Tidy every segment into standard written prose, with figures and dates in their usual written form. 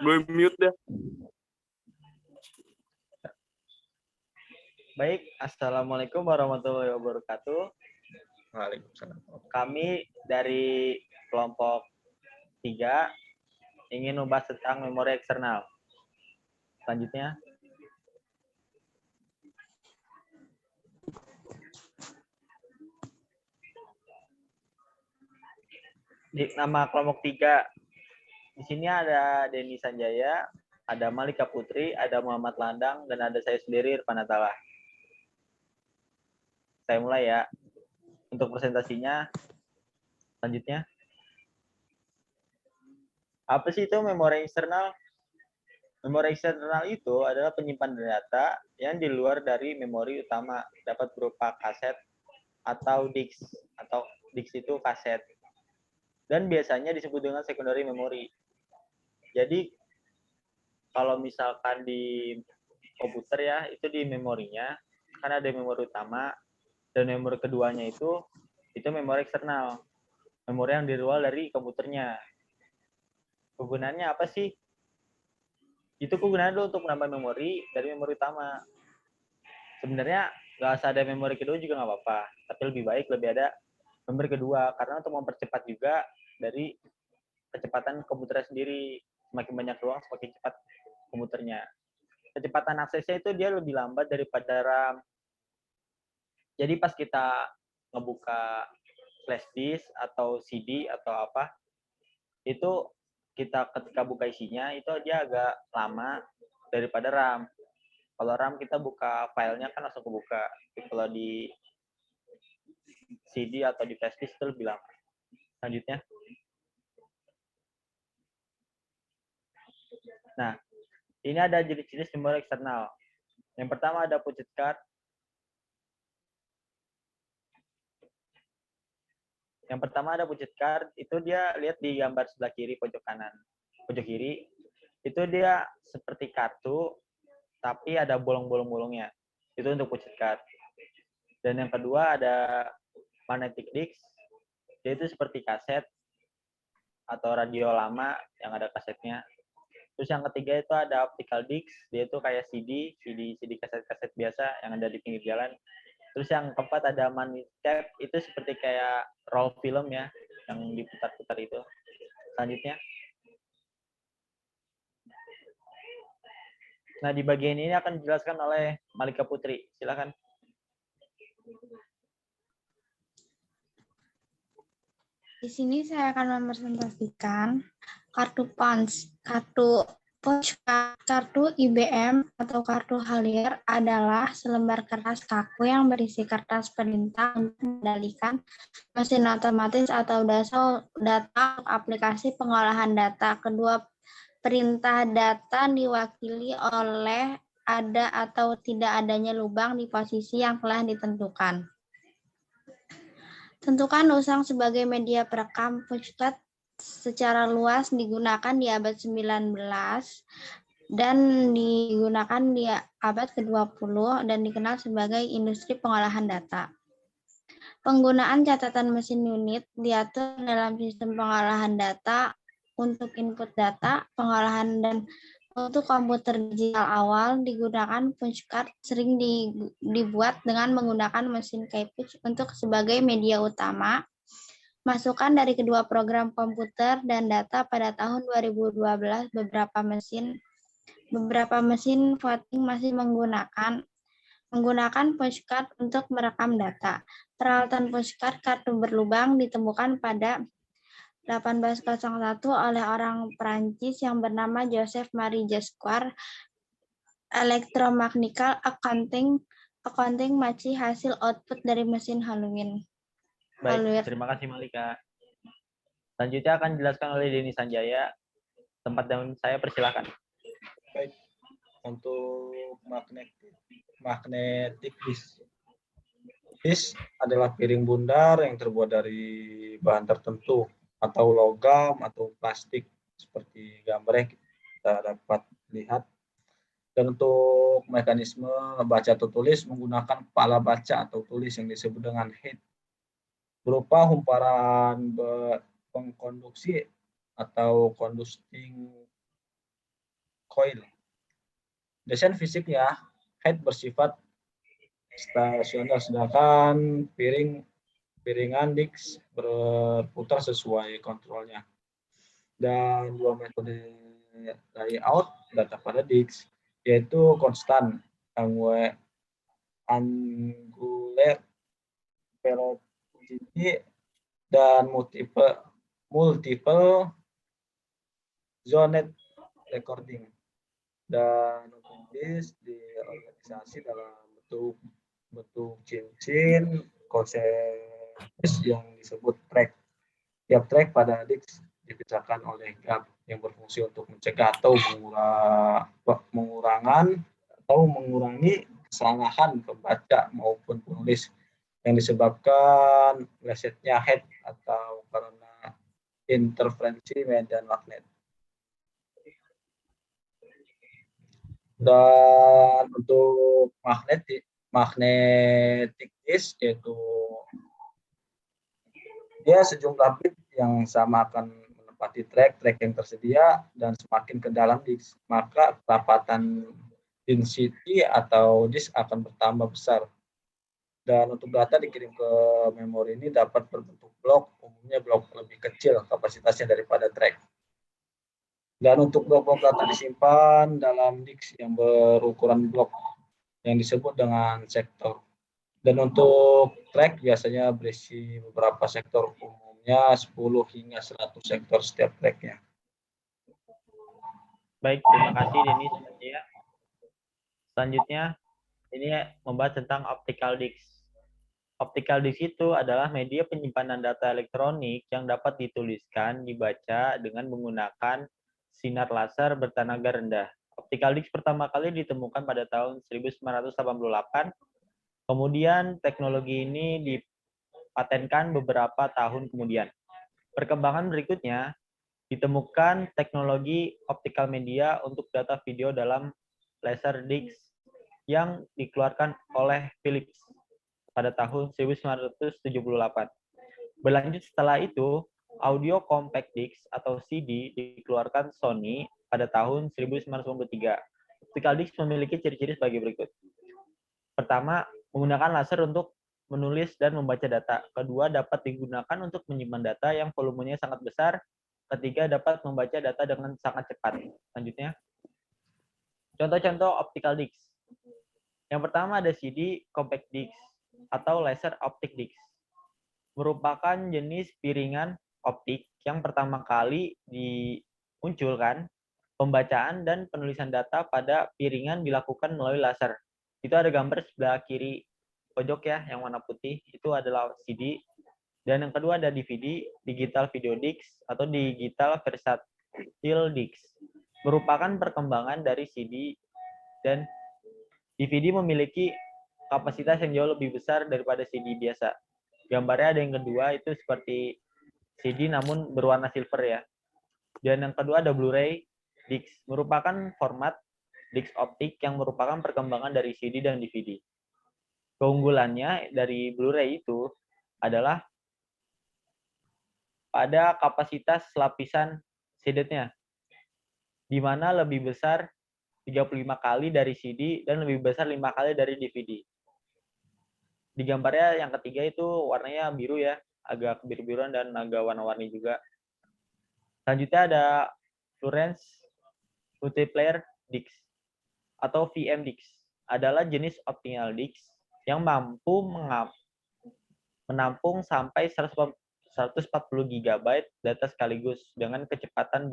Gue mute dah. Baik, Assalamualaikum warahmatullahi wabarakatuh. Waalaikumsalam. Kami dari kelompok 3 ingin membahas tentang memori eksternal. Selanjutnya. Di nama kelompok 3, di sini ada Denny Sanjaya, ada Malika Putri, ada Muhammad Landang, dan ada saya sendiri, Irfan Atala. Saya mulai ya. Untuk presentasinya, selanjutnya. Apa sih itu memori eksternal? Memori eksternal itu adalah penyimpanan data yang di luar dari memori utama, dapat berupa kaset atau disk, atau disk itu kaset. Dan biasanya disebut dengan secondary memory. Jadi kalau misalkan di komputer ya, itu di memorinya kan ada memori utama, dan memori keduanya itu memori eksternal, memori yang di luar dari komputernya. Kegunaannya apa sih? Itu kegunaan dulu untuk menambah memori dari memori utama. Sebenarnya nggak usah ada memori kedua juga nggak apa-apa, tapi lebih baik lebih ada memori kedua, karena untuk mempercepat juga dari kecepatan komputernya sendiri. Semakin banyak ruang, semakin cepat komputernya. Kecepatan aksesnya itu dia lebih lambat daripada RAM. Jadi pas kita ngebuka flash disk atau CD atau apa, itu kita ketika buka isinya itu dia agak lama daripada RAM. Kalau RAM kita buka filenya kan langsung kebuka. Tapi kalau di CD atau di flash disk itu lebih lama. Selanjutnya. Nah, ini ada jenis-jenis memori eksternal. Yang pertama ada punched card. Yang pertama ada punched card, itu dia lihat di gambar sebelah kiri pojok kanan. Pojok kiri, itu dia seperti kartu, tapi ada bolong-bolong-bolongnya. Itu untuk punched card. Dan yang kedua ada magnetic disk, yaitu seperti kaset atau radio lama yang ada kasetnya. Terus yang ketiga itu ada optical disc, dia itu kayak CD kaset-kaset biasa yang ada di pinggir jalan. Terus yang keempat ada manitape, itu seperti kayak roll film ya, yang diputar-putar itu. Selanjutnya. Nah, di bagian ini akan dijelaskan oleh Malika Putri. Silakan. Di sini saya akan mempresentasikan kartu punch. Kartu punch, kartu IBM atau kartu Halier adalah selembar kertas kaku yang berisi kertas perintah untuk mengendalikan mesin otomatis atau data aplikasi pengolahan data. Kedua perintah data diwakili oleh ada atau tidak adanya lubang di posisi yang telah ditentukan. Tentukan usang sebagai media perekam. Punched secara luas digunakan di abad 19 dan digunakan di abad ke-20 dan dikenal sebagai industri pengolahan data. Penggunaan catatan mesin unit diatur dalam sistem pengolahan data untuk input data, pengolahan dan untuk komputer digital awal digunakan punch card sering dibuat dengan menggunakan mesin Keypuch untuk sebagai media utama. Masukan dari kedua program komputer dan data pada tahun 2012 beberapa mesin voting masih menggunakan punch card untuk merekam data. Peralatan punch card kartu berlubang ditemukan pada 1801 oleh orang Perancis yang bernama Joseph Marie Jesquard. Electromechanical accounting masih hasil output dari mesin Halloween. Baik, terima kasih Malika. Selanjutnya akan dijelaskan oleh Denny Sanjaya. Tempat dan saya persilakan. Baik, untuk magnetic disk. Disk adalah piring bundar yang terbuat dari bahan tertentu atau logam atau plastik seperti gambar yang kita dapat lihat. Dan untuk mekanisme baca atau tulis menggunakan kepala baca atau tulis yang disebut dengan head, berupa humparan pengkonduksi atau conducting coil. Desain fisiknya, head bersifat stasioner, sedangkan piringan disk berputar sesuai kontrolnya. Dan dua metode layout data pada disk, yaitu konstan angular velocity dan multiple zoned recording. Dan untuk disk diorganisasi dalam bentuk cincin konsensus yang disebut track. Tiap track pada disk dipisahkan oleh gap yang berfungsi untuk mencegah atau mengurangi kesalahan pembaca maupun penulis yang disebabkan melesetnya head atau karena interferensi medan magnet. Dan untuk magnetic disk, yaitu dia sejumlah bit yang sama akan menempati track yang tersedia, dan semakin ke dalam disk, maka kerapatan density atau disk akan bertambah besar. Dan untuk data dikirim ke memori ini dapat berbentuk blok, umumnya blok lebih kecil kapasitasnya daripada track. Dan untuk blok-blok data disimpan dalam disk yang berukuran blok yang disebut dengan sektor. Dan untuk track biasanya berisi beberapa sektor, umumnya 10 hingga 100 sektor setiap tracknya. Baik, terima kasih Denis. Selanjutnya, ini membahas tentang optical disk. Optical disk itu adalah media penyimpanan data elektronik yang dapat dituliskan, dibaca dengan menggunakan sinar laser bertenaga rendah. Optical disk pertama kali ditemukan pada tahun 1988. Kemudian teknologi ini dipatenkan beberapa tahun kemudian. Perkembangan berikutnya ditemukan teknologi optical media untuk data video dalam laser disk yang dikeluarkan oleh Philips pada tahun 1978. Berlanjut setelah itu, audio compact disc atau CD dikeluarkan Sony pada tahun 1993. Optical disc memiliki ciri-ciri sebagai berikut. Pertama, menggunakan laser untuk menulis dan membaca data. Kedua, dapat digunakan untuk menyimpan data yang volumenya sangat besar. Ketiga, dapat membaca data dengan sangat cepat. Selanjutnya, contoh-contoh optical disc. Yang pertama ada CD compact disc atau laser optic disc. Merupakan jenis piringan optik yang pertama kali dimunculkan. Pembacaan dan penulisan data pada piringan dilakukan melalui laser. Itu ada gambar sebelah kiri pojok ya, yang warna putih, itu adalah CD. Dan yang kedua ada DVD, digital video disc atau digital versatile disc. Merupakan perkembangan dari CD, dan DVD memiliki kapasitas yang jauh lebih besar daripada CD biasa. Gambarnya ada yang kedua, itu seperti CD namun berwarna silver ya. Dan yang kedua ada Blu-ray disc, merupakan format disc optik yang merupakan perkembangan dari CD dan DVD. Keunggulannya dari Blu-ray itu adalah pada kapasitas lapisan CD-nya, di mana lebih besar 35 kali dari CD dan lebih besar 5 kali dari DVD. Di gambarnya yang ketiga itu warnanya biru ya, agak biru-biruan dan agak warna-warni juga. Selanjutnya ada Fluorescence Multiplayer Disc atau VM disc. Adalah jenis optical disc yang mampu menampung sampai 140 GB data sekaligus dengan kecepatan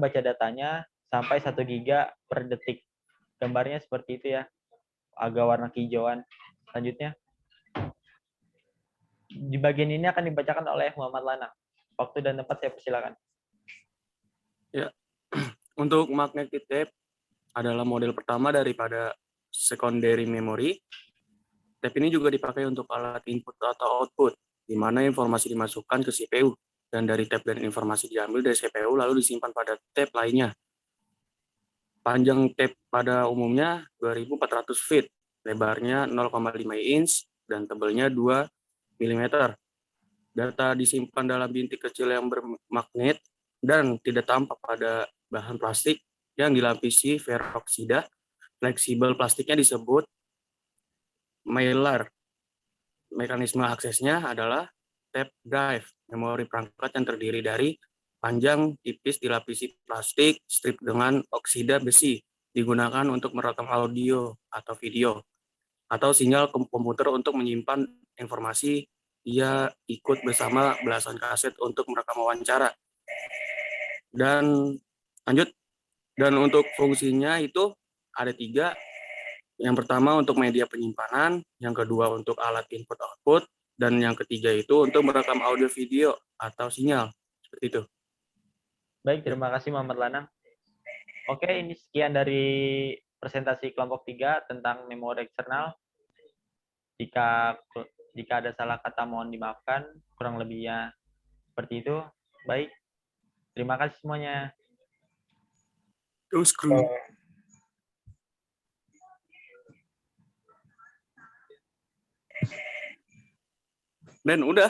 baca datanya sampai 1 GB per detik. Gambarnya seperti itu ya, agak warna kehijauan. Selanjutnya, di bagian ini akan dibacakan oleh Muhammad Lana. Waktu dan tempat saya persilakan. Ya, untuk magnetic tape adalah model pertama daripada secondary memory. Tape ini juga dipakai untuk alat input atau output, di mana informasi dimasukkan ke CPU, dan dari tape dan informasi diambil dari CPU lalu disimpan pada tape lainnya. Panjang tape pada umumnya 2400 feet, lebarnya 0,5 inch, dan tebelnya 2 mm. Data disimpan dalam bintik kecil yang bermagnet dan tidak tampak pada bahan plastik yang dilapisi peroksida fleksibel. Plastiknya disebut mylar. Mekanisme aksesnya adalah tape drive, memori perangkat yang terdiri dari panjang tipis dilapisi plastik strip dengan oksida besi, digunakan untuk merekam audio atau video, atau sinyal komputer untuk menyimpan informasi. Ia ikut bersama belasan kaset untuk merekam wawancara. Dan lanjut, dan untuk fungsinya itu ada 3. Yang pertama untuk media penyimpanan, yang kedua untuk alat input-output, dan yang ketiga itu untuk merekam audio video atau sinyal. Seperti itu. Baik, terima kasih Muhammad Lanang. Oke, ini sekian dari presentasi kelompok 3 tentang memori eksternal. Jika ada salah kata mohon dimaafkan, kurang lebihnya seperti itu. Baik, terima kasih semuanya. Terus kru. Dan udah.